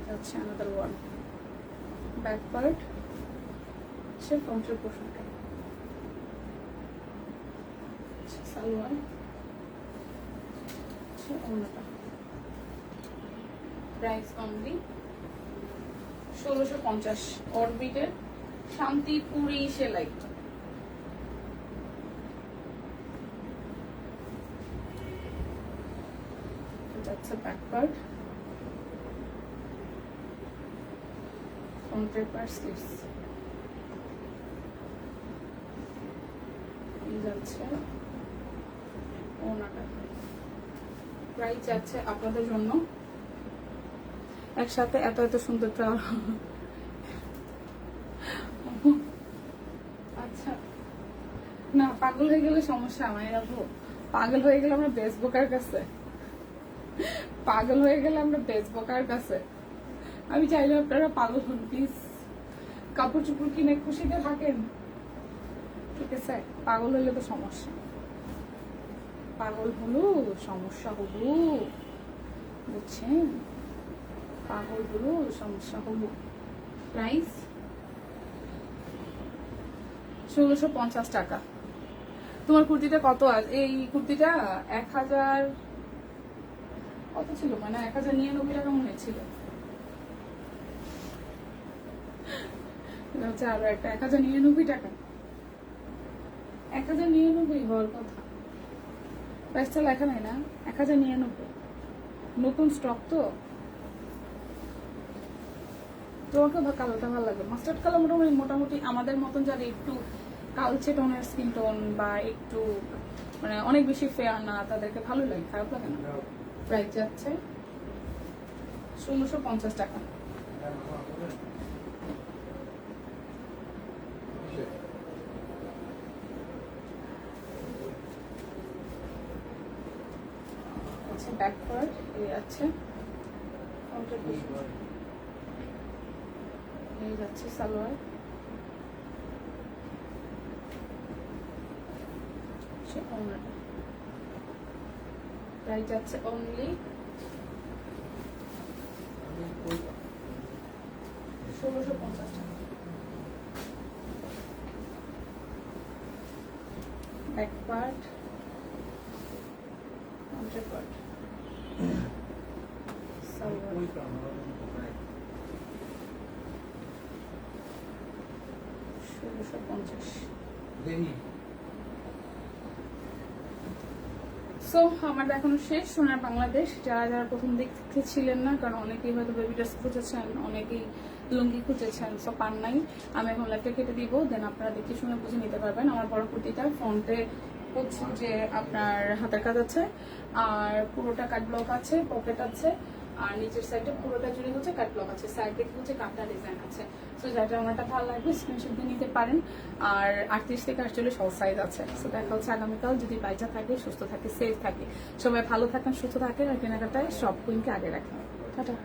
যাচ্ছে another one, back part হচ্ছে ফ্রন্টের পোর্শনটা, সালোয়ার হচ্ছে অন্যটা, প্রাইস অনলি 1650। অরবিটের শান্তিপুরি সেলাই। যাচ্ছে ব্যাক পার্ট, ফ্রন্টের পার্ট স্লিভস, যাচ্ছে ওনাটা। প্রাইস যাচ্ছে আপনাদের জন্য একসাথে এত এত সুন্দর ট্রাউজার। আচ্ছা না, পাগল হয়ে গেলে সমস্যা আমায় রাখবো। পাগল হয়ে গেলে আমরা বেসবকার কাছে, পাগল হয়ে গেলে আমরা বেসবকার কাছে। আমি চাইলে আপনারা পাগল হন প্লিজ, কাপড় চোপড় কিনে খুশিতে থাকেন, ঠিক আছে? পাগল হলে তো সমস্যা, পাগল হলো সমস্যা হলো, বুঝছেন? পাগল হলো সমস্যা হলো। প্রাইস 1650 টাকা। তোমার কুর্তিটা কত? এই কুর্তিটা 1000 কত ছিল, মানে 1099 টাকা মনে হয়েছিল। আরো একটা 1099 টাকা, 1099 হওয়ার কথা। প্রাইসটা লেখা নাই না, 1099। নতুন স্টক তো। তোমাকে কালোটা ভালো লাগবে, মাস্টার্ড কালার মোটামুটি আমাদের মতন যারা একটু কালচে টোনের স্কিন টোন বা একটু মানে অনেক বেশি ফেয়ার না, তাদেরকে ভালো লাগে, খারাপ লাগে না। প্রাইস যাচ্ছে 1650 টাকা। ব্যাক পার্ট এই যাচ্ছে, এই যাচ্ছে সালোয়ার, প্রাইস যাচ্ছে অনলি 1650 টাকা। ব্যাক পার্ট, ফ্রন্টের পার্ট, সালোয়ার, 1650। সো আমার দেখানো শেষ সোনার বাংলাদেশ। যারা যারা প্রথম দেখতেছিলেন না, কারণ অনেকেই হয়তো বেবি ড্রেস খুঁজেছেন, অনেকেই লুঙ্গি খুঁজেছেন, সো পান নাই। আমি এখন লাইভটা কেটে দিব, দেন আপনারা দেখে শুনে বুঝে নিতে পারবেন। আমার বড় কুর্তিটা ফ্রন্টে হচ্ছে যে আপনার হাতের কাজ আছে, আর পুরোটা কাট ব্লক আছে, পকেট আছে, আর নিচের সাইডে পুরোটা জুড়ে হচ্ছে কাট ব্লক আছে, সাইড থেকে হচ্ছে কাটটা ডিজাইন আছে। সো যাটা আমারটা ভালো লাগবে স্ক্রিনশট দিয়ে নিতে পারেন। আর 38 থেকে 48 সব সাইজ আছে। সো দেখা হচ্ছে আগামীকাল, যদি বাইচা থাকে, সুস্থ থাকে, সেফ থাকে, সবাই ভালো থাকেন, সুস্থ থাকেন, আর কেনাকাটায় সব কুইনকে আগে রাখেন। টাটা।